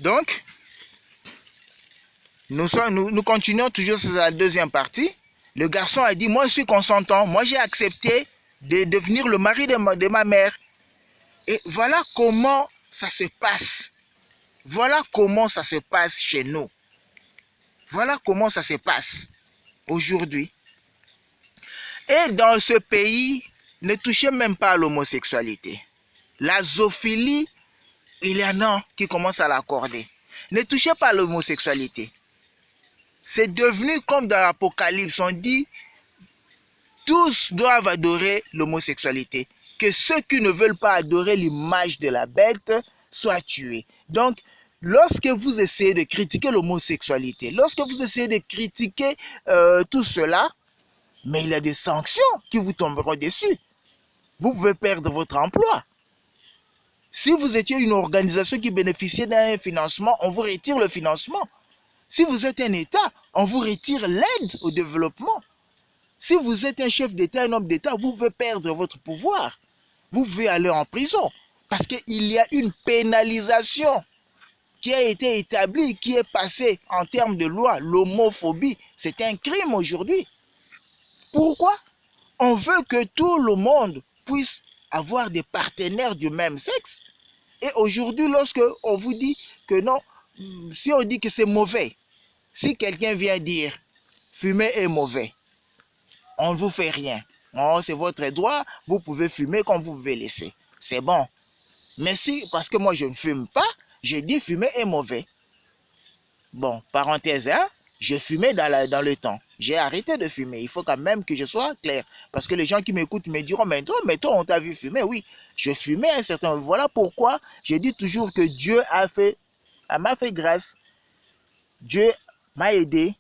Donc, nous continuons toujours sur la deuxième partie. Le garçon a dit, moi je suis consentant, moi j'ai accepté de devenir le mari de ma mère. Et voilà comment ça se passe. Voilà comment ça se passe chez nous. Voilà comment ça se passe aujourd'hui. Et dans ce pays, ne touchez même pas à l'homosexualité. La zoophilie, il y en a qui commencent à l'accorder. Ne touchez pas à l'homosexualité. C'est devenu comme dans l'Apocalypse, on dit, tous doivent adorer l'homosexualité. Que ceux qui ne veulent pas adorer l'image de la bête soient tués. Donc, lorsque vous essayez de critiquer l'homosexualité, lorsque vous essayez de critiquer tout cela, mais il y a des sanctions qui vous tomberont dessus. Vous pouvez perdre votre emploi. Si vous étiez une organisation qui bénéficiait d'un financement, on vous retire le financement. Si vous êtes un État, on vous retire l'aide au développement. Si vous êtes un chef d'État, un homme d'État, vous pouvez perdre votre pouvoir. Vous pouvez aller en prison. Parce qu'il y a une pénalisation qui a été établie, qui est passée en termes de loi. L'homophobie, c'est un crime aujourd'hui. Pourquoi? On veut que tout le monde puisse avoir des partenaires du même sexe. Et aujourd'hui, lorsque on vous dit que non, si on dit que c'est mauvais, si quelqu'un vient dire fumer est mauvais, on ne vous fait rien. Oh, c'est votre droit, vous pouvez fumer comme vous pouvez laisser. C'est bon. Mais si, parce que moi je ne fume pas, je dis fumer est mauvais. Bon, parenthèse, hein, je fumais dans le temps. J'ai arrêté de fumer. Il faut quand même que je sois clair. Parce que les gens qui m'écoutent me diront, mais toi, on t'a vu fumer. Oui, je fumais un certain moment. Voilà pourquoi je dis toujours que Dieu m'a fait grâce. Dieu m'a aidé.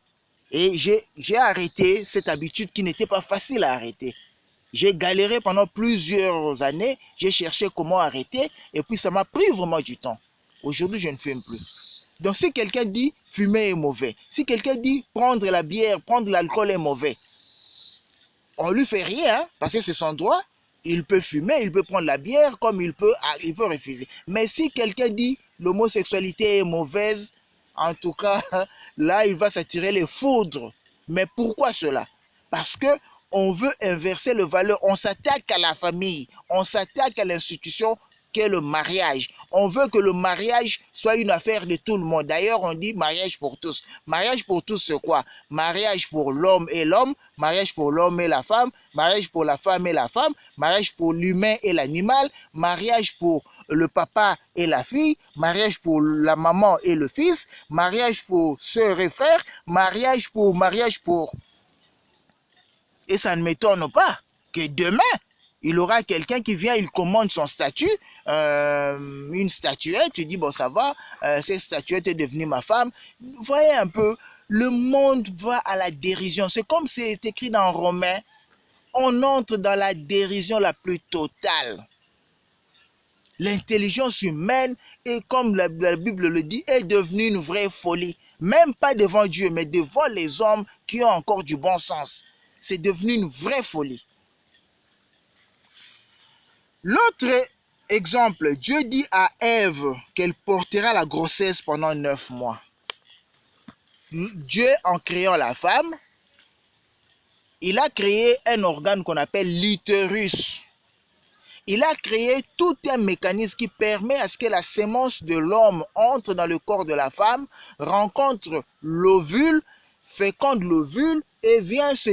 Et j'ai arrêté cette habitude qui n'était pas facile à arrêter. J'ai galéré pendant plusieurs années. J'ai cherché comment arrêter. Et puis ça m'a pris vraiment du temps. Aujourd'hui, je ne fume plus. Donc si quelqu'un dit fumer est mauvais, si quelqu'un dit prendre la bière, prendre l'alcool est mauvais, on ne lui fait rien, hein, parce que c'est son droit. Il peut fumer, il peut prendre la bière comme il peut refuser. Mais si quelqu'un dit l'homosexualité est mauvaise, en tout cas, là, il va s'attirer les foudres. Mais pourquoi cela? Parce que on veut inverser le valeur. On s'attaque à la famille, on s'attaque à l'institution qu'est le mariage. On veut que le mariage soit une affaire de tout le monde. D'ailleurs, on dit mariage pour tous. Mariage pour tous, c'est quoi? Mariage pour l'homme et l'homme, mariage pour l'homme et la femme, mariage pour la femme et la femme, mariage pour l'humain et l'animal, mariage pour le papa et la fille, mariage pour la maman et le fils, mariage pour sœurs et frères, mariage pour... Et ça ne m'étonne pas que demain, il aura quelqu'un qui vient, il commande son statut, une statuette, il dit, bon, ça va, cette statuette est devenue ma femme. Vous voyez un peu, le monde va à la dérision. C'est comme c'est écrit dans Romains, on entre dans la dérision la plus totale. L'intelligence humaine, et comme la Bible le dit, est devenue une vraie folie. Même pas devant Dieu, mais devant les hommes qui ont encore du bon sens. C'est devenu une vraie folie. L'autre exemple, Dieu dit à Ève qu'elle portera la grossesse pendant 9 mois. Dieu, en créant la femme, il a créé un organe qu'on appelle l'utérus. Il a créé tout un mécanisme qui permet à ce que la sémence de l'homme entre dans le corps de la femme, rencontre l'ovule, féconde l'ovule et vienne se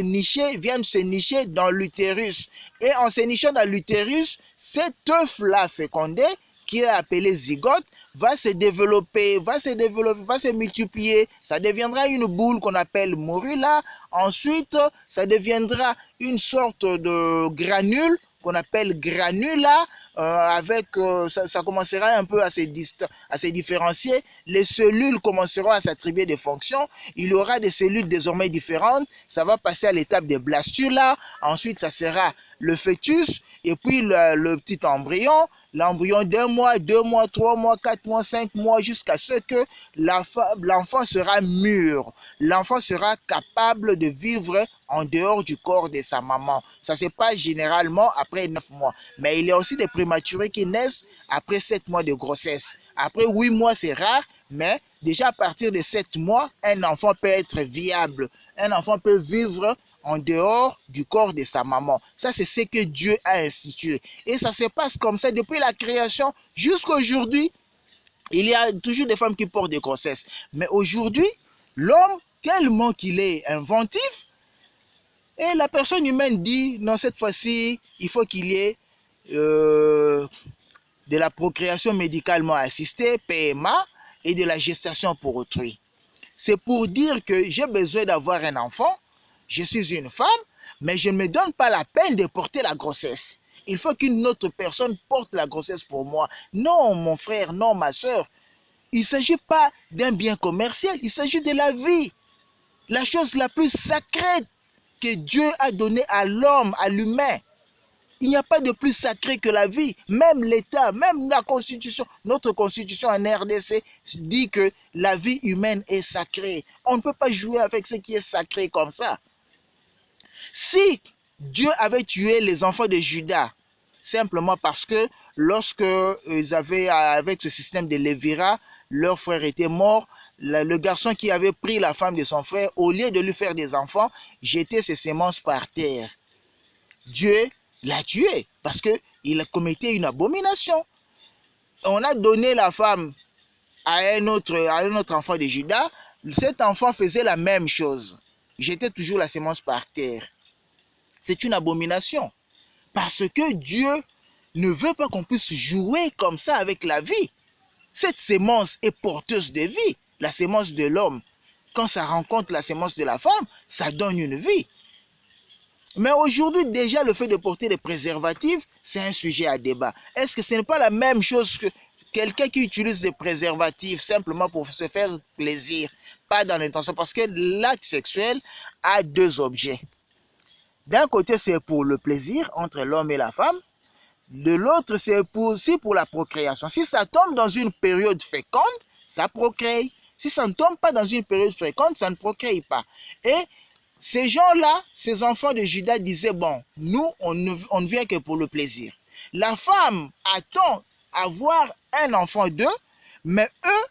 nicher dans l'utérus. Et en se nichant dans l'utérus, cet œuf-là fécondé, qui est appelé zygote, va se développer, va se multiplier. Ça deviendra une boule qu'on appelle morula. Ensuite, ça deviendra une sorte de granule qu'on appelle granula, ça commencera un peu à se différencier. Les cellules commenceront à s'attribuer des fonctions. Il y aura des cellules désormais différentes. Ça va passer à l'étape des blastula. Ensuite, ça sera le fœtus et puis le petit embryon. L'embryon d'1 mois, 2 mois, 3 mois, 4 mois, 5 mois, jusqu'à ce que l'enfant sera mûr. L'enfant sera capable de vivre en dehors du corps de sa maman. Ça se passe généralement après 9 mois. Mais il y a aussi des prématurés qui naissent après 7 mois de grossesse. Après 8 mois, c'est rare, mais déjà à partir de 7 mois, un enfant peut être viable. Un enfant peut vivre en dehors du corps de sa maman. Ça, c'est ce que Dieu a institué. Et ça se passe comme ça depuis la création jusqu'à aujourd'hui. Il y a toujours des femmes qui portent des grossesses. Mais aujourd'hui, l'homme, tellement qu'il est inventif, et la personne humaine dit, non, cette fois-ci, il faut qu'il y ait de la procréation médicalement assistée, PMA, et de la gestation pour autrui. C'est pour dire que j'ai besoin d'avoir un enfant, je suis une femme, mais je ne me donne pas la peine de porter la grossesse. Il faut qu'une autre personne porte la grossesse pour moi. Non, mon frère, non, ma soeur. Il ne s'agit pas d'un bien commercial, il s'agit de la vie. La chose la plus sacrée que Dieu a donnée à l'homme, à l'humain. Il n'y a pas de plus sacré que la vie. Même l'État, même la Constitution, notre Constitution en RDC dit que la vie humaine est sacrée. On ne peut pas jouer avec ce qui est sacré comme ça. Si Dieu avait tué les enfants de Judas, simplement parce que lorsque ils avaient, avec ce système de Lévira, leur frère était mort, le garçon qui avait pris la femme de son frère, au lieu de lui faire des enfants, jetait ses semences par terre. Dieu l'a tué parce qu'il a commis une abomination. On a donné la femme à un autre enfant de Judas. Cet enfant faisait la même chose. Jetait toujours la semence par terre. C'est une abomination. Parce que Dieu ne veut pas qu'on puisse jouer comme ça avec la vie. Cette sémence est porteuse de vie. La sémence de l'homme, quand ça rencontre la sémence de la femme, ça donne une vie. Mais aujourd'hui, déjà, le fait de porter des préservatifs, c'est un sujet à débat. Est-ce que ce n'est pas la même chose que quelqu'un qui utilise des préservatifs simplement pour se faire plaisir, pas dans l'intention? Parce que l'acte sexuel a deux objets. D'un côté, c'est pour le plaisir entre l'homme et la femme. De l'autre, c'est aussi pour la procréation. Si ça tombe dans une période féconde, ça procrée. Si ça ne tombe pas dans une période féconde, ça ne procrée pas. Et ces gens-là, ces enfants de Judas disaient, bon, nous, on ne vient que pour le plaisir. La femme attend avoir un enfant d'eux, mais eux,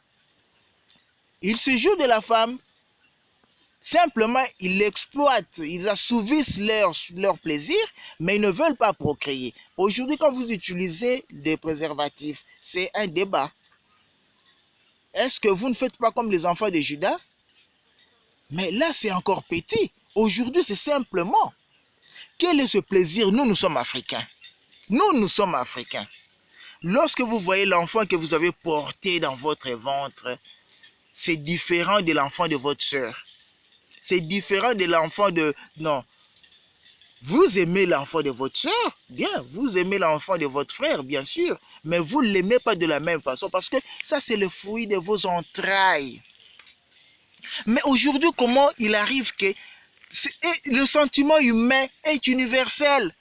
ils se jouent de la femme. Simplement, ils l'exploitent, ils assouvissent leur plaisir, mais ils ne veulent pas procréer. Aujourd'hui, quand vous utilisez des préservatifs, c'est un débat. Est-ce que vous ne faites pas comme les enfants de Judas? Mais là, c'est encore petit. Aujourd'hui, c'est simplement, quel est ce plaisir? Nous sommes africains. Nous sommes africains. Lorsque vous voyez l'enfant que vous avez porté dans votre ventre, c'est différent de l'enfant de votre sœur. C'est différent de l'enfant de... Non. Vous aimez l'enfant de votre soeur, bien. Vous aimez l'enfant de votre frère, bien sûr. Mais vous ne l'aimez pas de la même façon parce que ça, c'est le fruit de vos entrailles. Mais aujourd'hui, comment il arrive que le sentiment humain est universel?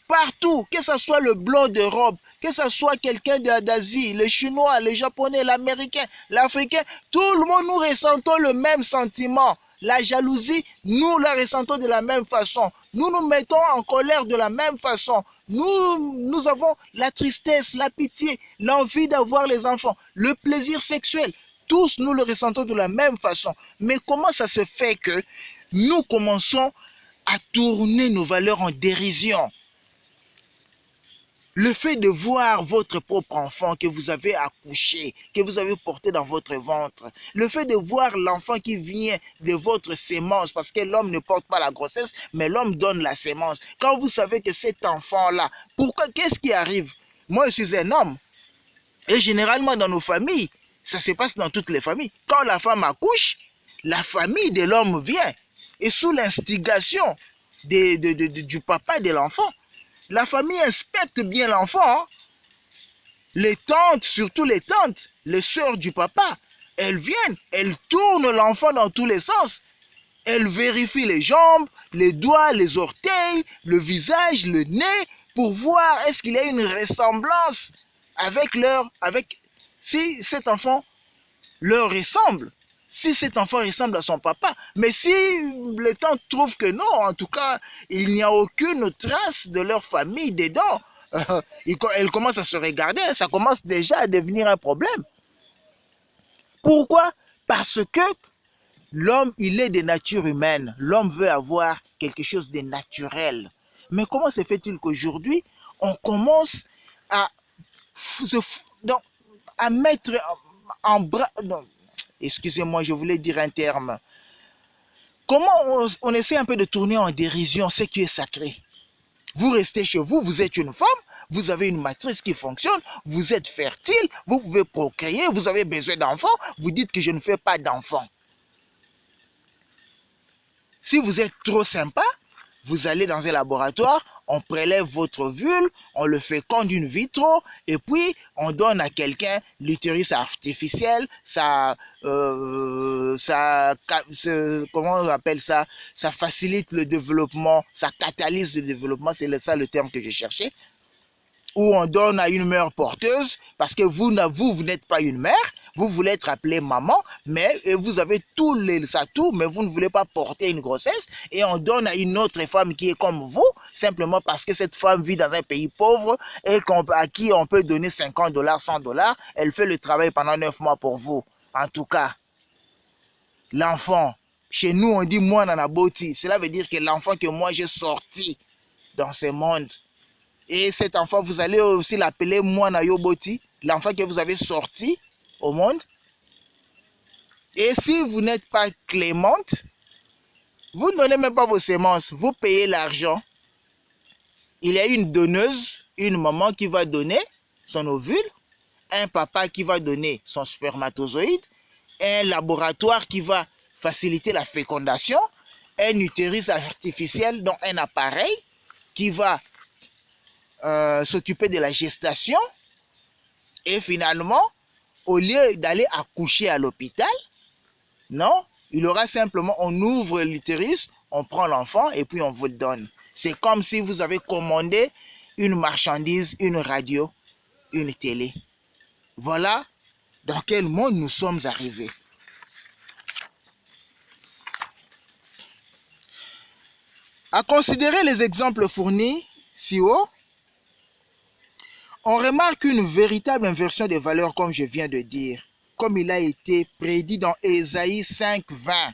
Partout, que ce soit le blanc d'Europe, que ce soit quelqu'un d'Asie, le chinois, le japonais, l'américain, l'africain, tout le monde, nous ressentons le même sentiment. La jalousie, nous la ressentons de la même façon. Nous nous mettons en colère de la même façon. Nous avons la tristesse, la pitié, l'envie d'avoir les enfants, le plaisir sexuel. Tous nous le ressentons de la même façon. Mais comment ça se fait que nous commençons à tourner nos valeurs en dérision? Le fait de voir votre propre enfant que vous avez accouché, que vous avez porté dans votre ventre, le fait de voir l'enfant qui vient de votre sémence, parce que l'homme ne porte pas la grossesse, mais l'homme donne la sémence. Quand vous savez que cet enfant-là, pourquoi, qu'est-ce qui arrive? Moi, je suis un homme. Et généralement, dans nos familles, ça se passe dans toutes les familles. Quand la femme accouche, la famille de l'homme vient. Et sous l'instigation du papa de l'enfant, la famille inspecte bien l'enfant. Les tantes, surtout les tantes, les sœurs du papa, elles viennent, elles tournent l'enfant dans tous les sens. Elles vérifient les jambes, les doigts, les orteils, le visage, le nez, pour voir est-ce qu'il y a une ressemblance avec si cet enfant leur ressemble. Si cet enfant ressemble à son papa. Mais si les tantes trouvent que non, en tout cas, il n'y a aucune trace de leur famille dedans, elles commencent à se regarder, ça commence déjà à devenir un problème. Pourquoi? Parce que l'homme, il est de nature humaine. L'homme veut avoir quelque chose de naturel. Mais comment se fait-il qu'aujourd'hui, on commence à, donc, à mettre en bras... Excusez-moi, je voulais dire un terme. Comment on essaie un peu de tourner en dérision ce qui est sacré? Vous restez chez vous, vous êtes une femme, vous avez une matrice qui fonctionne, vous êtes fertile, vous pouvez procréer, vous avez besoin d'enfants, vous dites que je ne fais pas d'enfants. Si vous êtes trop sympa, vous allez dans un laboratoire, on prélève votre ovule, on le féconde in vitro, et puis on donne à quelqu'un l'utérus artificiel, comment on appelle ça, ça facilite le développement, ça catalyse le développement, c'est ça le terme que je cherchais. Ou on donne à une mère porteuse, parce que vous n'êtes pas une mère, vous voulez être appelée maman, mais vous avez tous les atouts, mais vous ne voulez pas porter une grossesse, et on donne à une autre femme qui est comme vous, simplement parce que cette femme vit dans un pays pauvre, et à qui on peut donner 50 $, 100 $, elle fait le travail pendant 9 mois pour vous. En tout cas, l'enfant, chez nous on dit moi nanaboti, cela veut dire que l'enfant que moi j'ai sorti dans ce monde, et cet enfant, vous allez aussi l'appeler Mwana Yoboti, l'enfant que vous avez sorti au monde. Et si vous n'êtes pas clémente, vous ne donnez même pas vos semences, vous payez l'argent. Il y a une donneuse, une maman qui va donner son ovule, un papa qui va donner son spermatozoïde, un laboratoire qui va faciliter la fécondation, un utérus artificiel, donc un appareil qui va s'occuper de la gestation, et finalement, au lieu d'aller accoucher à l'hôpital, non, il aura simplement, on ouvre l'utérus, on prend l'enfant et puis on vous le donne. C'est comme si vous avez commandé une marchandise, une radio, une télé. Voilà dans quel monde nous sommes arrivés. À considérer les exemples fournis si haut, on remarque une véritable inversion des valeurs, comme je viens de dire, comme il a été prédit dans Ésaïe 5:20.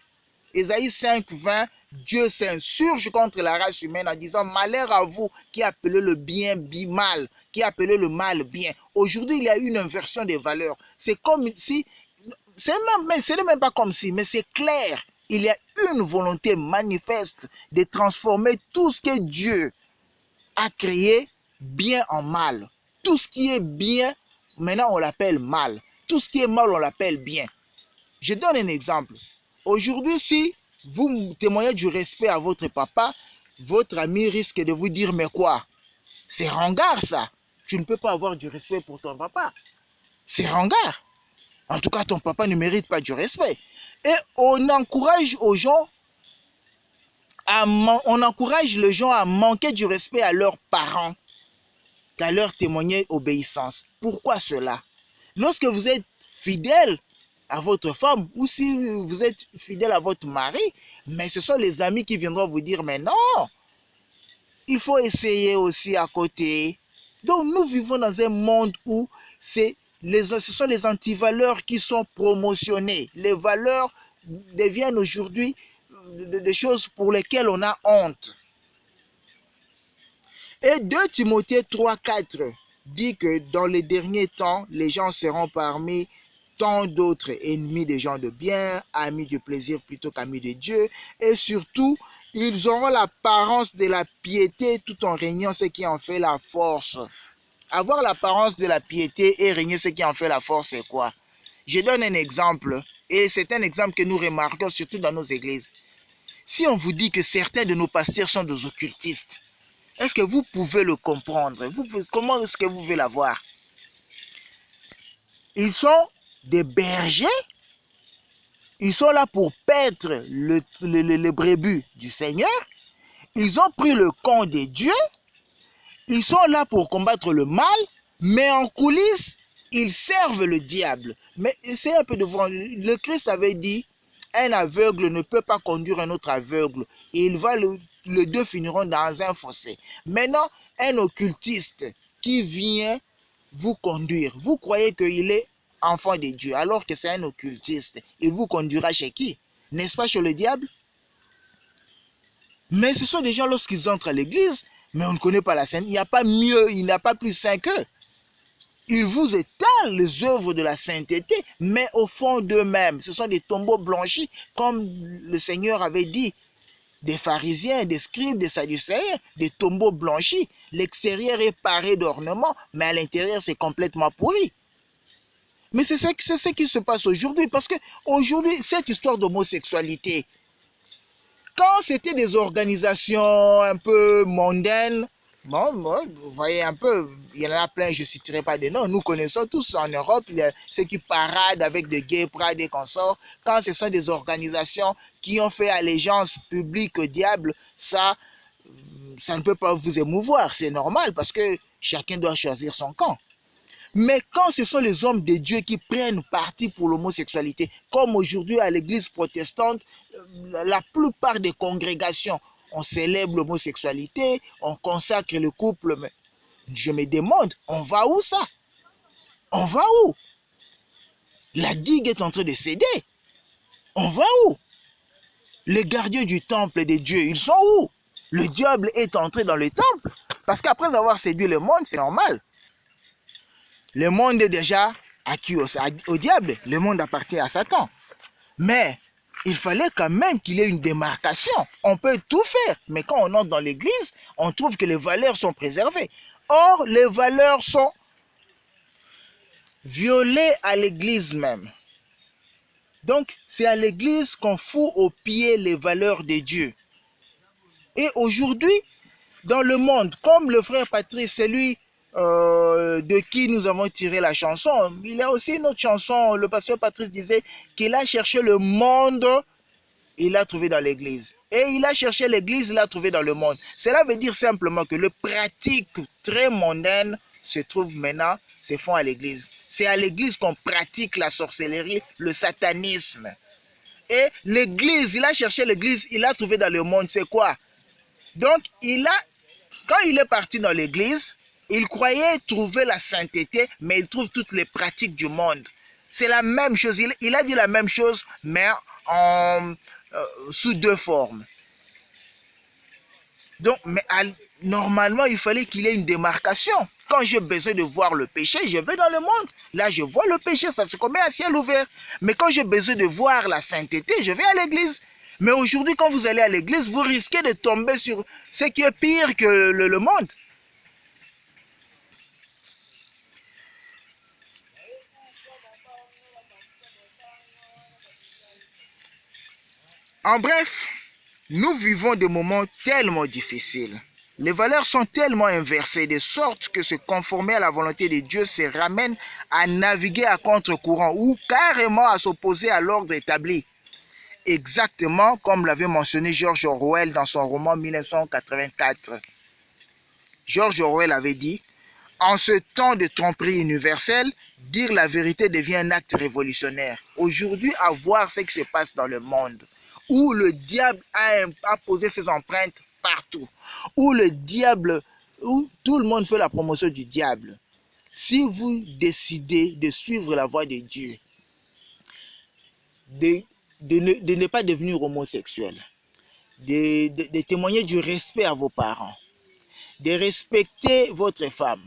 Ésaïe 5:20, Dieu s'insurge contre la race humaine en disant « Malheur à vous qui appelez le bien mal, qui appelez le mal bien ». Aujourd'hui, il y a une inversion des valeurs. C'est comme si, ce n'est même pas comme si, mais c'est clair. Il y a une volonté manifeste de transformer tout ce que Dieu a créé bien en mal. Tout ce qui est bien, maintenant on l'appelle mal. Tout ce qui est mal, on l'appelle bien. Je donne un exemple. Aujourd'hui, si vous témoignez du respect à votre papa, votre ami risque de vous dire, mais quoi? C'est ringard ça. Tu ne peux pas avoir du respect pour ton papa. C'est ringard. En tout cas, ton papa ne mérite pas du respect. Et on encourage aux gens, on encourage les gens à manquer du respect à leurs parents, qu'à leur témoigner obéissance. Pourquoi cela? Lorsque vous êtes fidèle à votre femme, ou si vous êtes fidèle à votre mari, mais ce sont les amis qui viendront vous dire, mais non, il faut essayer aussi à côté. Donc nous vivons dans un monde où ce sont les antivaleurs qui sont promotionnées. Les valeurs deviennent aujourd'hui des choses pour lesquelles on a honte. Et 2 Timothée 3:4 dit que dans les derniers temps, les gens seront parmi tant d'autres ennemis des gens de bien, amis du plaisir plutôt qu'amis de Dieu, et surtout, ils auront l'apparence de la piété tout en régnant ce qui en fait la force. Avoir l'apparence de la piété et régner ce qui en fait la force, c'est quoi? Je donne un exemple, et c'est un exemple que nous remarquons surtout dans nos églises. Si on vous dit que certains de nos pasteurs sont des occultistes, est-ce que vous pouvez le comprendre? Comment est-ce que vous pouvez l'avoir? Ils sont des bergers. Ils sont là pour paître le brebis du Seigneur. Ils ont pris le camp des dieux. Ils sont là pour combattre le mal. Mais en coulisses, ils servent le diable. Mais essayez un peu de voir. Le Christ avait dit, un aveugle ne peut pas conduire un autre aveugle. Et les deux finiront dans un fossé. Maintenant, un occultiste qui vient vous conduire, vous croyez qu'il est enfant de Dieu, alors que c'est un occultiste, il vous conduira chez qui? N'est-ce pas chez le diable? Mais ce sont des gens, lorsqu'ils entrent à l'église, mais on ne connaît pas la sainte, il n'y a pas mieux, il n'y a pas plus saint qu'eux. Ils vous étalent les œuvres de la sainteté, mais au fond d'eux-mêmes, ce sont des tombeaux blanchis, comme le Seigneur avait dit, des pharisiens, des scribes, des sadducéens, des tombeaux blanchis. L'extérieur est paré d'ornements, mais à l'intérieur, c'est complètement pourri. Mais c'est ce qui se passe aujourd'hui, parce que aujourd'hui, cette histoire d'homosexualité, quand c'était des organisations un peu mondaines, bon, vous voyez un peu, il y en a plein, je ne citerai pas de noms, nous connaissons tous en Europe, il y a ceux qui paradent avec des gays prades et consorts. Quand ce sont des organisations qui ont fait allégeance publique au diable, ça ne peut pas vous émouvoir, c'est normal, parce que chacun doit choisir son camp. Mais quand ce sont les hommes de Dieu qui prennent parti pour l'homosexualité, comme aujourd'hui à l'église protestante, la plupart des congrégations, on célèbre l'homosexualité, on consacre le couple, mais je me demande, on va où ça? On va où? La digue est en train de céder. On va où? Les gardiens du temple de Dieu, ils sont où? Le diable est entré dans le temple. Parce qu'après avoir séduit le monde, c'est normal. Le monde est déjà acquis au diable. Le monde appartient à Satan. Mais il fallait quand même qu'il y ait une démarcation. On peut tout faire, mais quand on entre dans l'église, on trouve que les valeurs sont préservées. Or, les valeurs sont violées à l'église même. Donc, c'est à l'église qu'on fout aux pieds les valeurs de Dieu. Et aujourd'hui, dans le monde, comme le frère Patrice, c'est lui de qui nous avons tiré la chanson. Il y a aussi une autre chanson, le pasteur Patrice disait qu'il a cherché le monde, il l'a trouvé dans l'église. Et il a cherché l'église, il l'a trouvé dans le monde. Cela veut dire simplement que les pratiques très mondaines se trouvent maintenant, se font à l'église. C'est à l'église qu'on pratique la sorcellerie, le satanisme. Et l'église, il a cherché l'église, il l'a trouvé dans le monde, c'est quoi? Donc, quand il est parti dans l'église, il croyait trouver la sainteté, mais il trouve toutes les pratiques du monde. C'est la même chose. Il a dit la même chose, mais sous deux formes. Donc, normalement, il fallait qu'il y ait une démarcation. Quand j'ai besoin de voir le péché, je vais dans le monde. Là, je vois le péché, ça se commet à ciel ouvert. Mais quand j'ai besoin de voir la sainteté, je vais à l'église. Mais aujourd'hui, quand vous allez à l'église, vous risquez de tomber sur ce qui est pire que le monde. En bref, nous vivons des moments tellement difficiles. Les valeurs sont tellement inversées de sorte que se conformer à la volonté de Dieu se ramène à naviguer à contre-courant ou carrément à s'opposer à l'ordre établi. Exactement comme l'avait mentionné George Orwell dans son roman 1984. George Orwell avait dit « En ce temps de tromperie universelle, dire la vérité devient un acte révolutionnaire. » Aujourd'hui, à voir ce qui se passe dans le monde, où le diable a posé ses empreintes partout, où tout le monde fait la promotion du diable. Si vous décidez de suivre la voie de Dieu, de ne pas devenir homosexuel, de témoigner du respect à vos parents, de respecter votre femme,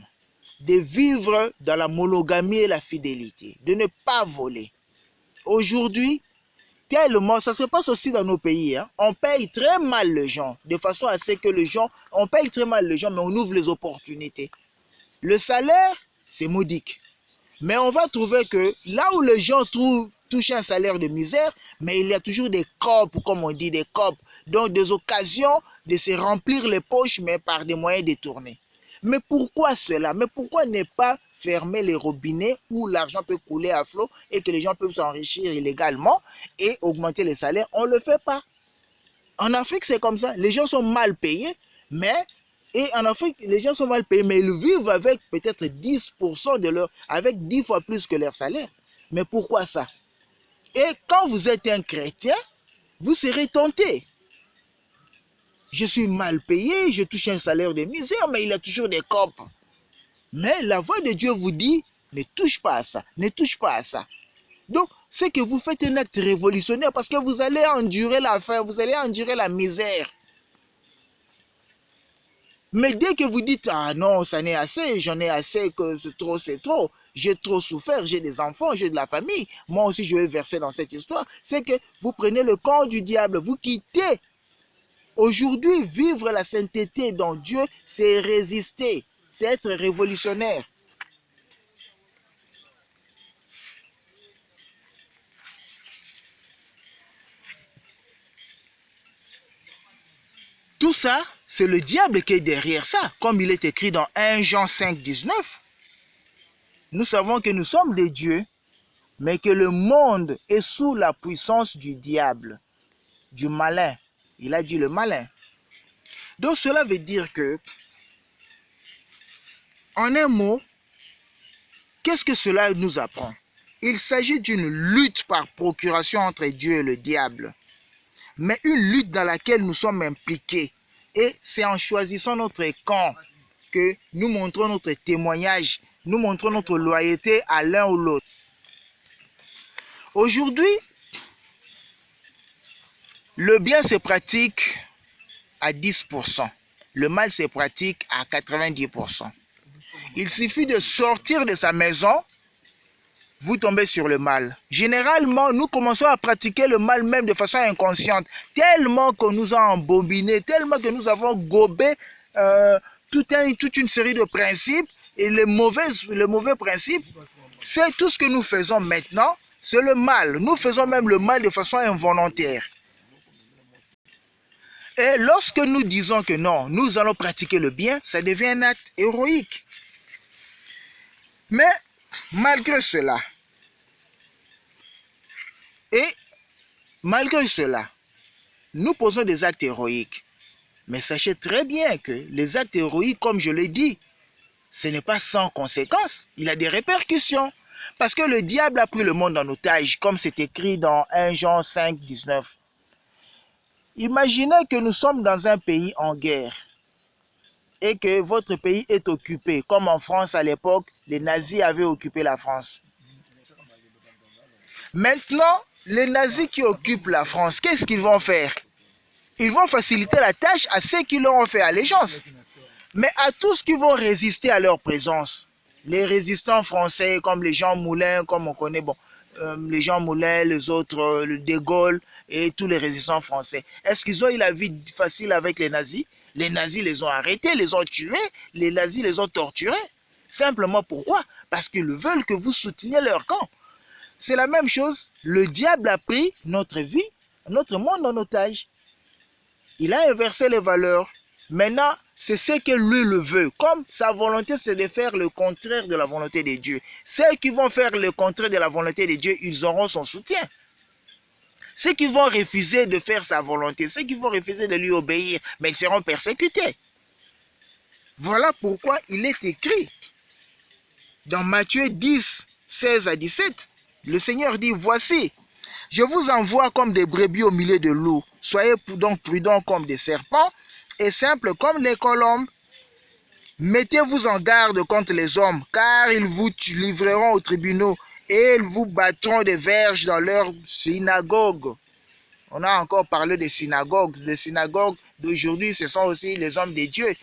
de vivre dans la monogamie et la fidélité, de ne pas voler. Aujourd'hui, tellement, ça se passe aussi dans nos pays, hein. On paye très mal les gens, de façon à ce que on paye très mal les gens, mais on ouvre les opportunités. Le salaire, c'est modique. Mais on va trouver que là où les gens touchent un salaire de misère, mais il y a toujours des copes, comme on dit, des copes, donc des occasions de se remplir les poches, mais par des moyens détournés. Mais pourquoi cela? Mais pourquoi ne pas fermer les robinets où l'argent peut couler à flot et que les gens peuvent s'enrichir illégalement et augmenter les salaires? On ne le fait pas. En Afrique, c'est comme ça. Les gens sont mal payés, et en Afrique, les gens sont mal payés, mais ils vivent avec peut-être 10% avec 10 fois plus que leur salaire. Mais pourquoi ça? Et quand vous êtes un chrétien, vous serez tenté. Je suis mal payé, je touche un salaire de misère, mais il y a toujours des copes. Mais la voix de Dieu vous dit, ne touche pas à ça, ne touche pas à ça. Donc, c'est que vous faites un acte révolutionnaire parce que vous allez endurer la faim, vous allez endurer la misère. Mais dès que vous dites, ah non, ça n'est assez, j'en ai assez, que c'est trop, j'ai trop souffert, j'ai des enfants, j'ai de la famille, moi aussi je vais verser dans cette histoire, c'est que vous prenez le camp du diable, vous quittez. Aujourd'hui, vivre la sainteté dans Dieu, c'est résister, c'est être révolutionnaire. Tout ça, c'est le diable qui est derrière ça, comme il est écrit dans 1 Jean 5, 19. Nous savons que nous sommes des dieux, mais que le monde est sous la puissance du diable, du malin. Il a dit le malin. Donc cela veut dire que, en un mot, qu'est-ce que cela nous apprend? Il s'agit d'une lutte par procuration entre Dieu et le diable, mais une lutte dans laquelle nous sommes impliqués. Et c'est en choisissant notre camp que nous montrons notre témoignage, nous montrons notre loyauté à l'un ou l'autre. Aujourd'hui, le bien se pratique à 10%, le mal se pratique à 90%. Il suffit de sortir de sa maison, vous tombez sur le mal. Généralement, nous commençons à pratiquer le mal même de façon inconsciente, tellement qu'on nous a embobinés, tellement que nous avons gobé toute une série de principes, et les mauvais principes, c'est tout ce que nous faisons maintenant, c'est le mal. Nous faisons même le mal de façon involontaire. Et lorsque nous disons que non, nous allons pratiquer le bien, ça devient un acte héroïque. Mais malgré cela, nous posons des actes héroïques. Mais sachez très bien que les actes héroïques, comme je l'ai dit, ce n'est pas sans conséquences. Il a des répercussions. Parce que le diable a pris le monde en otage, comme c'est écrit dans 1 Jean 5, 19. Imaginez que nous sommes dans un pays en guerre et que votre pays est occupé, comme en France à l'époque, les nazis avaient occupé la France. Maintenant, les nazis qui occupent la France, qu'est-ce qu'ils vont faire? Ils vont faciliter la tâche à ceux qui leur ont fait allégeance, mais à tous qui vont résister à leur présence. Les résistants français, comme les Jean Moulin, comme on connaît, les Jean Moulin, les autres, le De Gaulle et tous les résistants français. Est-ce qu'ils ont eu la vie facile avec les nazis? Les nazis les ont arrêtés, les ont tués, les nazis les ont torturés. Simplement pourquoi? Parce qu'ils veulent que vous souteniez leur camp. C'est la même chose. Le diable a pris notre vie, notre monde en otage. Il a inversé les valeurs. Maintenant, c'est ce que lui le veut. Comme sa volonté, c'est de faire le contraire de la volonté de Dieu. Ceux qui vont faire le contraire de la volonté de Dieu, ils auront son soutien. Ceux qui vont refuser de faire sa volonté, ceux qui vont refuser de lui obéir, mais ils seront persécutés. Voilà pourquoi il est écrit dans Matthieu 10, 16 à 17. Le Seigneur dit, voici, je vous envoie comme des brebis au milieu de loups. Soyez donc prudents comme des serpents et simples comme les colombes. Mettez-vous en garde contre les hommes, car ils vous livreront aux tribunaux et ils vous battront des verges dans leurs synagogues. On a encore parlé des synagogues. Les synagogues d'aujourd'hui, ce sont aussi les hommes de Dieu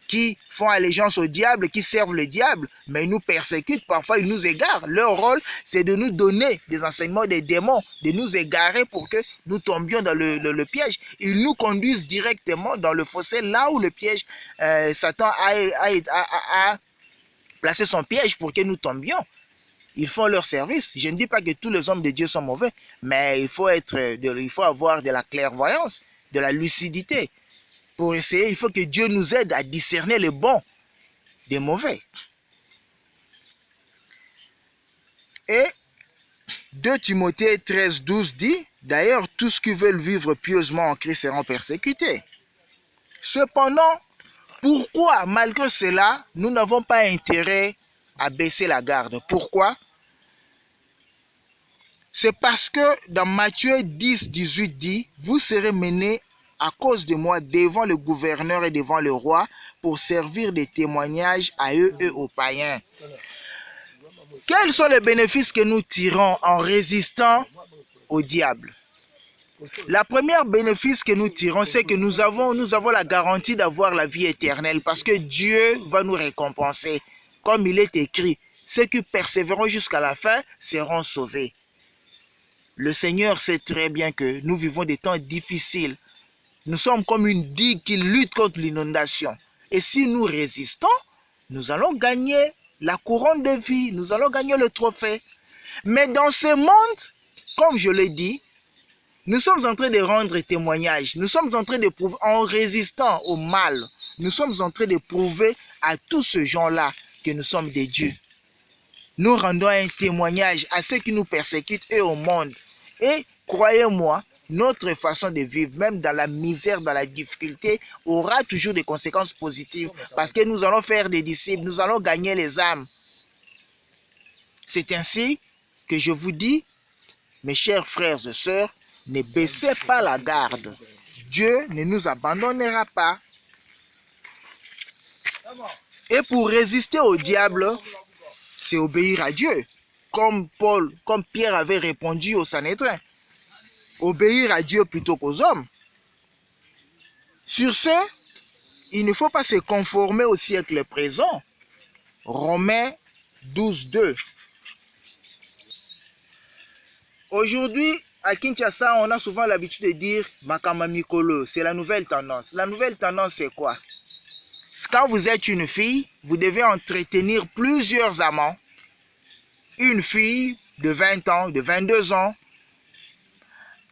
qui font allégeance au diable, qui servent le diable, mais ils nous persécutent, parfois ils nous égarent. Leur rôle, c'est de nous donner des enseignements des démons, de nous égarer pour que nous tombions dans le piège. Ils nous conduisent directement dans le fossé, là où le piège, Satan a placé son piège pour que nous tombions. Ils font leur service. Je ne dis pas que tous les hommes de Dieu sont mauvais, mais il faut avoir de la clairvoyance, de la lucidité. Pour essayer, il faut que Dieu nous aide à discerner les bons des mauvais. Et 2 Timothée 13, 12 dit, d'ailleurs, tous ceux qui veulent vivre pieusement en Christ seront persécutés. Cependant, pourquoi, malgré cela, nous n'avons pas intérêt à baisser la garde? Pourquoi? C'est parce que dans Matthieu 10, 18 dit, vous serez menés à cause de moi devant le gouverneur et devant le roi pour servir de témoignage à eux et aux païens. Quels sont les bénéfices que nous tirons en résistant au diable? La première bénéfice que nous tirons, c'est que nous avons la garantie d'avoir la vie éternelle parce que Dieu va nous récompenser. Comme il est écrit, ceux qui persévéreront jusqu'à la fin seront sauvés. Le Seigneur sait très bien que nous vivons des temps difficiles. Nous sommes comme une digue qui lutte contre l'inondation. Et si nous résistons, nous allons gagner la couronne de vie, nous allons gagner le trophée. Mais dans ce monde, comme je l'ai dit, nous sommes en train de rendre témoignage. Nous sommes en train de prouver, en résistant au mal, nous sommes en train de prouver à tous ces gens-là que nous sommes des dieux. Nous rendons un témoignage à ceux qui nous persécutent et au monde. Et croyez-moi, notre façon de vivre, même dans la misère, dans la difficulté, aura toujours des conséquences positives parce que nous allons faire des disciples, nous allons gagner les âmes. C'est ainsi que je vous dis, mes chers frères et sœurs, ne baissez pas la garde. Dieu ne nous abandonnera pas. Et pour résister au diable, c'est obéir à Dieu. Comme Pierre avait répondu au Sanhédrin. Obéir à Dieu plutôt qu'aux hommes. Sur ce, il ne faut pas se conformer au siècle présent. Romains 12:2. Aujourd'hui, à Kinshasa, on a souvent l'habitude de dire Makama Mikolo, c'est la nouvelle tendance. La nouvelle tendance, c'est quoi? Quand vous êtes une fille, vous devez entretenir plusieurs amants. Une fille de 20 ans, de 22 ans,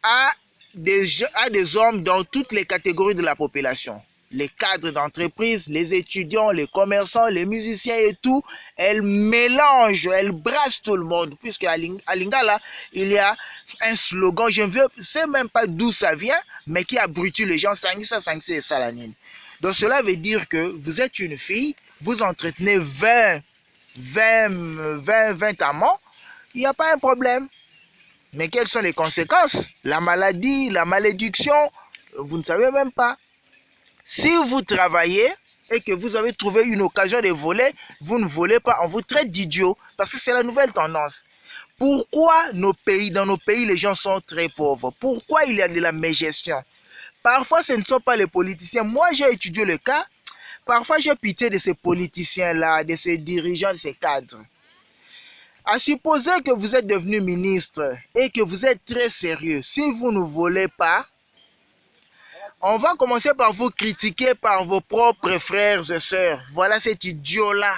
à des hommes dans toutes les catégories de la population. Les cadres d'entreprise, les étudiants, les commerçants, les musiciens et tout, elles mélangent, elles brassent tout le monde. Puisque à Lingala, il y a un slogan, je ne sais même pas d'où ça vient, mais qui abrutue les gens, Sangisa, Sangsi et Salanine. Donc cela veut dire que vous êtes une fille, vous entretenez 20 amants, il n'y a pas un problème. Mais quelles sont les conséquences? La maladie, la malédiction, vous ne savez même pas. Si vous travaillez et que vous avez trouvé une occasion de voler, vous ne volez pas, on vous traite d'idiot parce que c'est la nouvelle tendance. Pourquoi dans nos pays, les gens sont très pauvres? Pourquoi il y a de la mégestion? Parfois, ce ne sont pas les politiciens. Moi, j'ai étudié le cas. Parfois, j'ai pitié de ces politiciens-là, de ces dirigeants, de ces cadres. À supposer que vous êtes devenu ministre et que vous êtes très sérieux, si vous ne volez pas, on va commencer par vous critiquer par vos propres frères et sœurs. Voilà cet idiot-là,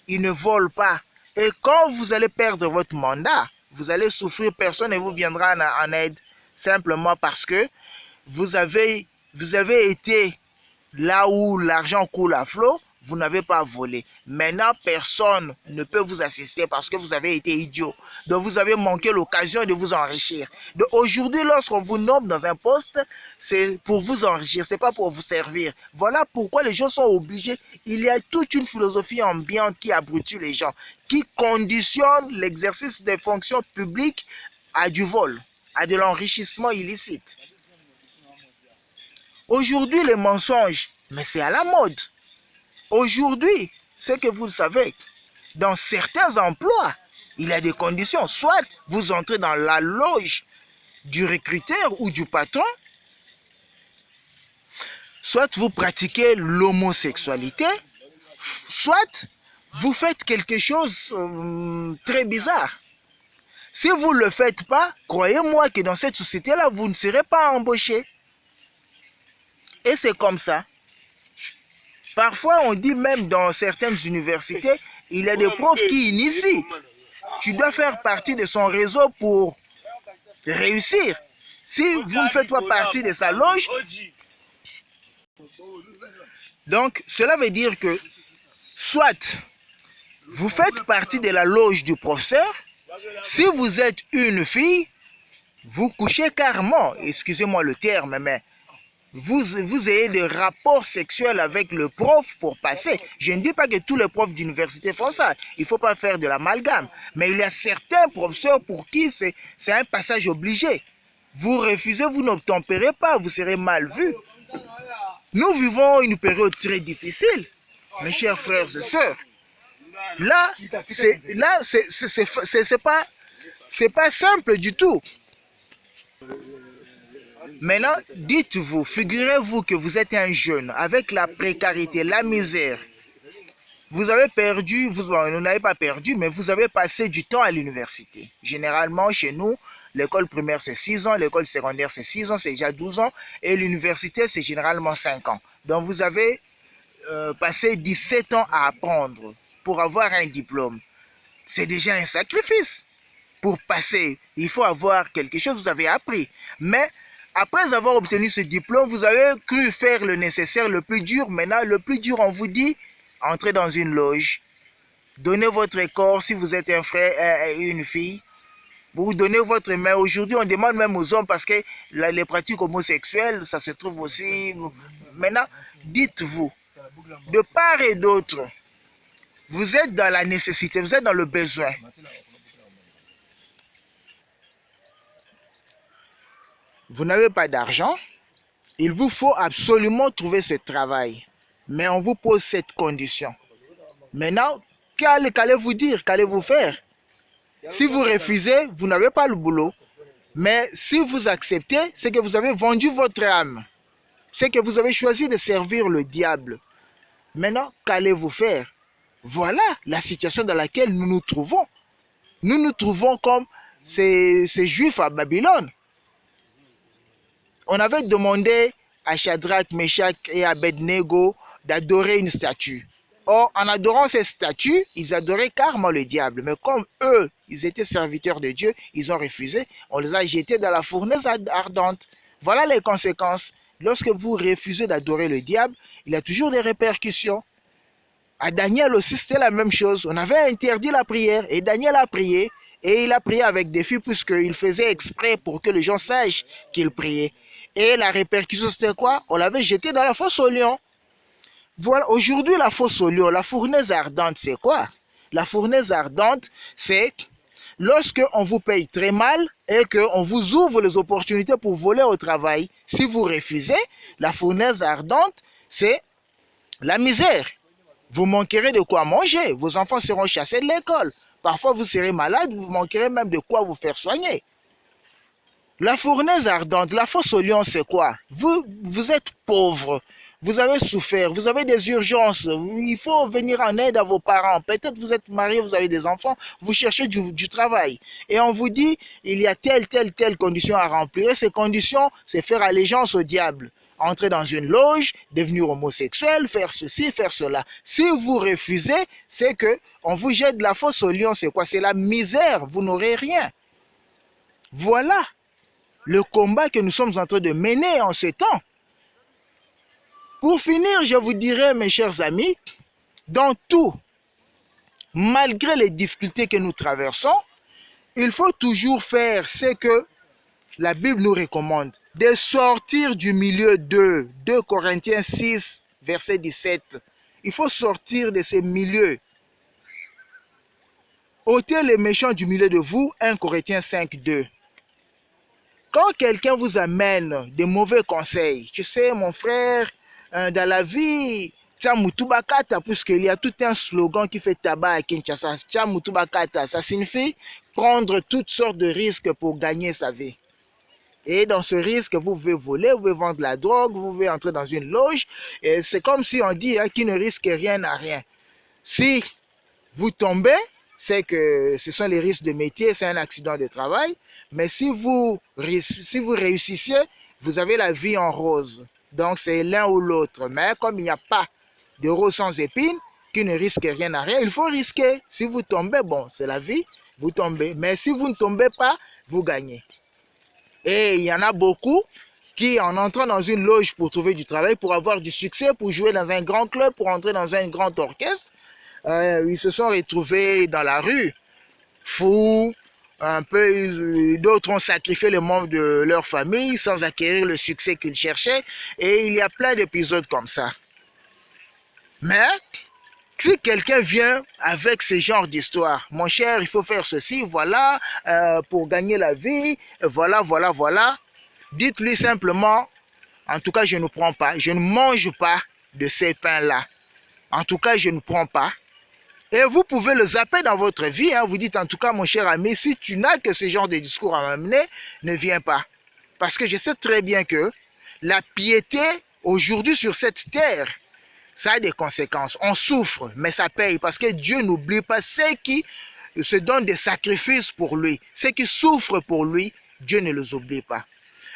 il ne vole pas. Et quand vous allez perdre votre mandat, vous allez souffrir, personne ne vous viendra en aide. Simplement parce que vous avez été là où l'argent coule à flot, vous n'avez pas volé. Maintenant, personne ne peut vous assister parce que vous avez été idiot. Donc, vous avez manqué l'occasion de vous enrichir. Donc, aujourd'hui, lorsqu'on vous nomme dans un poste, c'est pour vous enrichir, c'est pas pour vous servir. Voilà pourquoi les gens sont obligés. Il y a toute une philosophie ambiante qui abrutue les gens, qui conditionne l'exercice des fonctions publiques à du vol, à de l'enrichissement illicite. Aujourd'hui, les mensonges, mais c'est à la mode. Aujourd'hui, c'est que vous le savez, dans certains emplois, il y a des conditions. Soit vous entrez dans la loge du recruteur ou du patron, soit vous pratiquez l'homosexualité, soit vous faites quelque chose très bizarre. Si vous ne le faites pas, croyez-moi que dans cette société-là, vous ne serez pas embauché. Et c'est comme ça. Parfois, on dit même dans certaines universités, il y a des profs qui initient. Tu dois faire partie de son réseau pour réussir. Si vous ne faites pas partie de sa loge, donc cela veut dire que soit vous faites partie de la loge du professeur, si vous êtes une fille, vous couchez carrément, excusez-moi le terme, mais vous ayez des rapports sexuels avec le prof pour passer. Je ne dis pas que tous les profs d'université font ça. Il ne faut pas faire de l'amalgame. Mais il y a certains professeurs pour qui c'est un passage obligé. Vous refusez, vous n'obtempérez pas, vous serez mal vu. Nous vivons une période très difficile, mes chers frères et sœurs. Là, c'est pas simple du tout. Maintenant, dites-vous, figurez-vous que vous êtes un jeune avec la précarité, la misère. Vous avez perdu, vous n'avez pas perdu, mais vous avez passé du temps à l'université. Généralement, chez nous, l'école primaire, c'est 6 ans, l'école secondaire, c'est 6 ans, c'est déjà 12 ans, et l'université, c'est généralement 5 ans. Donc, vous avez passé 17 ans à apprendre pour avoir un diplôme. C'est déjà un sacrifice. Pour passer, il faut avoir quelque chose, vous avez appris. Mais après avoir obtenu ce diplôme, vous avez cru faire le nécessaire, le plus dur. Maintenant, le plus dur, on vous dit, entrez dans une loge, donnez votre corps si vous êtes un frère et une fille, vous donnez votre main. Aujourd'hui, on demande même aux hommes parce que les pratiques homosexuelles, ça se trouve aussi. Maintenant, dites-vous, de part et d'autre, vous êtes dans la nécessité, vous êtes dans le besoin. Vous n'avez pas d'argent, il vous faut absolument trouver ce travail. Mais on vous pose cette condition. Maintenant, qu'allez-vous dire? Qu'allez-vous faire? Si vous refusez, vous n'avez pas le boulot. Mais si vous acceptez, c'est que vous avez vendu votre âme. C'est que vous avez choisi de servir le diable. Maintenant, qu'allez-vous faire? Voilà la situation dans laquelle nous nous trouvons. Nous nous trouvons comme ces Juifs à Babylone. On avait demandé à Shadrach, Meshach et Abednego d'adorer une statue. Or, en adorant cette statue, ils adoraient carrément le diable. Mais comme eux, ils étaient serviteurs de Dieu, ils ont refusé. On les a jetés dans la fournaise ardente. Voilà les conséquences. Lorsque vous refusez d'adorer le diable, il y a toujours des répercussions. À Daniel aussi, c'était la même chose. On avait interdit la prière et Daniel a prié. Et il a prié avec défi puisqu'il faisait exprès pour que les gens sachent qu'il priait. Et la répercussion, c'était quoi? On l'avait jeté dans la fosse au lion. Voilà, aujourd'hui, la fosse au lion, la fournaise ardente, c'est quoi? La fournaise ardente, c'est lorsque on vous paye très mal et qu'on vous ouvre les opportunités pour voler au travail. Si vous refusez, la fournaise ardente, c'est la misère. Vous manquerez de quoi manger. Vos enfants seront chassés de l'école. Parfois, vous serez malade, vous manquerez même de quoi vous faire soigner. La fournaise ardente, la fosse au lion, c'est quoi? Vous êtes pauvre, vous avez souffert, vous avez des urgences, il faut venir en aide à vos parents. Peut-être vous êtes marié, vous avez des enfants, vous cherchez du travail. Et on vous dit, il y a telle condition à remplir. Et ces conditions, c'est faire allégeance au diable. Entrer dans une loge, devenir homosexuel, faire ceci, faire cela. Si vous refusez, c'est que on vous jette de la fosse au lion. C'est quoi? C'est la misère, vous n'aurez rien. Voilà le combat que nous sommes en train de mener en ce temps. Pour finir, je vous dirais, mes chers amis, dans tout, malgré les difficultés que nous traversons, il faut toujours faire ce que la Bible nous recommande, de sortir du milieu de 2 Corinthiens 6, verset 17. Il faut sortir de ces milieux. Ôtez les méchants du milieu de vous, 1 Corinthiens 5, 2. Quand quelqu'un vous amène des mauvais conseils, tu sais, mon frère, dans la vie, Tsamutubakata, puisqu'il y a tout un slogan qui fait tabac à Kinshasa, Tsamutubakata, ça signifie prendre toutes sortes de risques pour gagner sa vie. Et dans ce risque, vous pouvez voler, vous pouvez vendre la drogue, vous pouvez entrer dans une loge. Et c'est comme si on dit qui ne risque rien n'a rien. Si vous tombez, c'est que ce sont les risques de métier, c'est un accident de travail. Mais si vous réussissez, vous avez la vie en rose. Donc c'est l'un ou l'autre. Mais comme il n'y a pas de rose sans épines, qui ne risque rien à rien, il faut risquer. Si vous tombez, bon, c'est la vie, vous tombez. Mais si vous ne tombez pas, vous gagnez. Et il y en a beaucoup qui, en entrant dans une loge pour trouver du travail, pour avoir du succès, pour jouer dans un grand club, pour entrer dans un grand orchestre, ils se sont retrouvés dans la rue, fous, un peu, d'autres ont sacrifié les membres de leur famille sans acquérir le succès qu'ils cherchaient, et il y a plein d'épisodes comme ça. Mais, si quelqu'un vient avec ce genre d'histoire, mon cher, il faut faire ceci, voilà, pour gagner la vie, voilà, dites-lui simplement, en tout cas, je ne prends pas, je ne mange pas de ces pains-là. En tout cas, je ne prends pas. Et vous pouvez le zapper dans votre vie. Hein. Vous dites en tout cas, mon cher ami, si tu n'as que ce genre de discours à m'amener, ne viens pas. Parce que je sais très bien que la piété, aujourd'hui sur cette terre, ça a des conséquences. On souffre, mais ça paye. Parce que Dieu n'oublie pas ceux qui se donnent des sacrifices pour lui. Ceux qui souffrent pour lui, Dieu ne les oublie pas.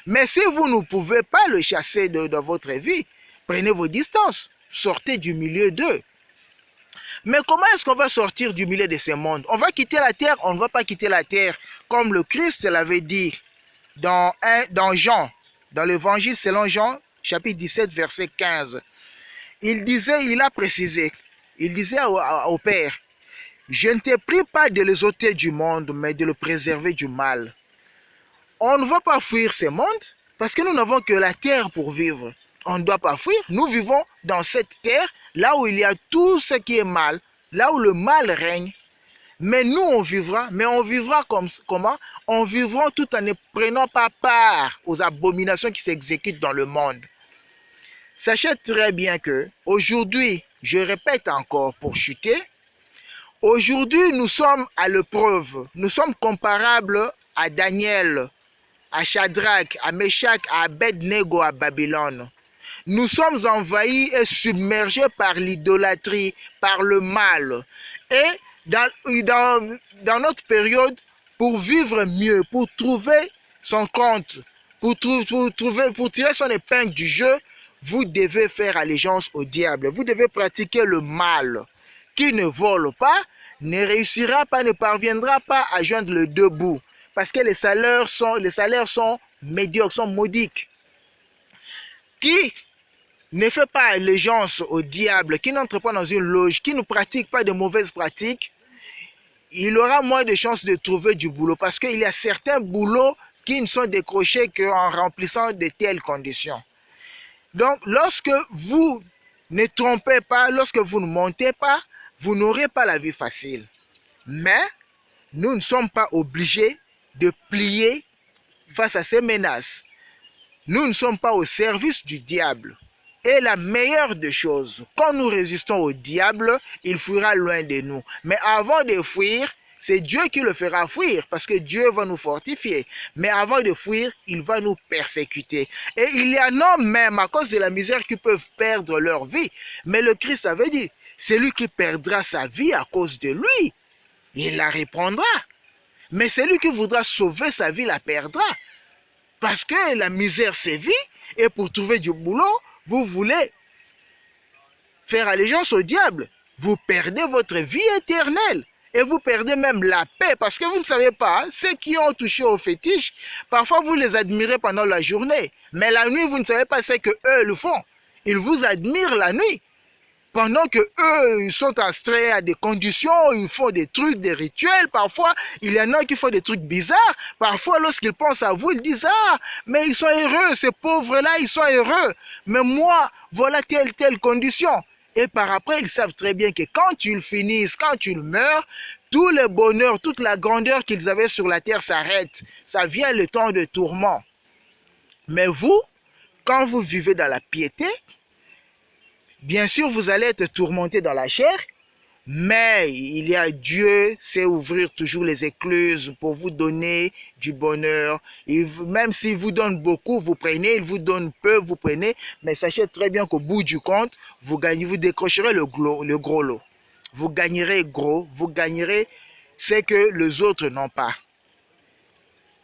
Mais si vous ne pouvez pas le chasser de votre vie, prenez vos distances. Sortez du milieu d'eux. Mais comment est-ce qu'on va sortir du milieu de ce monde? On va quitter la terre? On ne va pas quitter la terre. Comme le Christ l'avait dit dans Jean, dans l'évangile selon Jean, chapitre 17, verset 15. Il a précisé, il disait au Père, je ne t'ai pris pas de les ôter du monde, mais de le préserver du mal. On ne va pas fuir ce monde parce que nous n'avons que la terre pour vivre. On ne doit pas fuir. Nous vivons dans cette terre, là où il y a tout ce qui est mal, là où le mal règne. Mais nous, on vivra. Mais on vivra comment? On vivra tout en ne prenant pas part aux abominations qui s'exécutent dans le monde. Sachez très bien que aujourd'hui, je répète encore pour chuter, aujourd'hui, nous sommes à l'épreuve. Nous sommes comparables à Daniel, à Shadrach, à Meshach, à Abednego à Babylone. Nous sommes envahis et submergés par l'idolâtrie, par le mal. Et dans notre période, pour vivre mieux, pour trouver son compte, pour tirer son épingle du jeu, vous devez faire allégeance au diable. Vous devez pratiquer le mal. Qui ne vole pas, ne réussira pas, ne parviendra pas à joindre le debout. Parce que les salaires sont médiocres, sont modiques. Qui ne fait pas allégeance au diable, qui n'entre pas dans une loge, qui ne pratique pas de mauvaises pratiques, il aura moins de chances de trouver du boulot. Parce qu'il y a certains boulots qui ne sont décrochés qu'en remplissant de telles conditions. Donc, lorsque vous ne trompez pas, lorsque vous ne montez pas, vous n'aurez pas la vie facile. Mais nous ne sommes pas obligés de plier face à ces menaces. Nous ne sommes pas au service du diable. Et la meilleure des choses, quand nous résistons au diable, il fuira loin de nous. Mais avant de fuir, c'est Dieu qui le fera fuir, parce que Dieu va nous fortifier. Mais avant de fuir, il va nous persécuter. Et il y en a même, à cause de la misère, qui peuvent perdre leur vie. Mais le Christ avait dit, celui qui perdra sa vie à cause de lui, il la reprendra. Mais celui qui voudra sauver sa vie la perdra. Parce que la misère sévit, et pour trouver du boulot, vous voulez faire allégeance au diable. Vous perdez votre vie éternelle. Et vous perdez même la paix. Parce que vous ne savez pas, ceux qui ont touché au fétiche, parfois vous les admirez pendant la journée. Mais la nuit, vous ne savez pas ce qu'eux le font. Ils vous admirent la nuit. Pendant que eux, ils sont astreints à des conditions, ils font des trucs, des rituels. Parfois, il y en a qui font des trucs bizarres. Parfois, lorsqu'ils pensent à vous, ils disent, ah, mais ils sont heureux, ces pauvres-là, ils sont heureux. Mais moi, voilà telle condition. Et par après, ils savent très bien que quand ils finissent, quand ils meurent, tout le bonheur, toute la grandeur qu'ils avaient sur la terre s'arrête. Ça vient le temps de tourment. Mais vous, quand vous vivez dans la piété, bien sûr, vous allez être tourmenté dans la chair, mais il y a Dieu, sait ouvrir toujours les écluses pour vous donner du bonheur. Et même s'il vous donne beaucoup, vous prenez, il vous donne peu, vous prenez, mais sachez très bien qu'au bout du compte, vous décrocherez le gros lot. Vous gagnerez gros, vous gagnerez ce que les autres n'ont pas.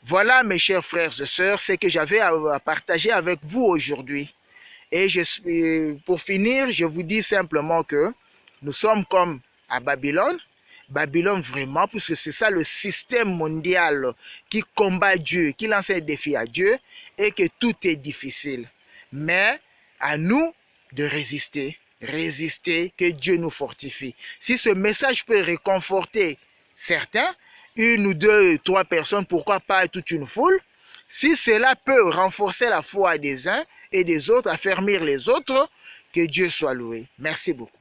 Voilà, mes chers frères et sœurs, ce que j'avais à partager avec vous aujourd'hui. Et pour finir, je vous dis simplement que nous sommes comme à Babylone. Babylone vraiment, puisque c'est ça le système mondial qui combat Dieu, qui lance un défi à Dieu et que tout est difficile. Mais à nous de résister, que Dieu nous fortifie. Si ce message peut réconforter certains, une ou deux, trois personnes, pourquoi pas toute une foule, si cela peut renforcer la foi des uns, et des autres, affermir les autres, que Dieu soit loué. Merci beaucoup.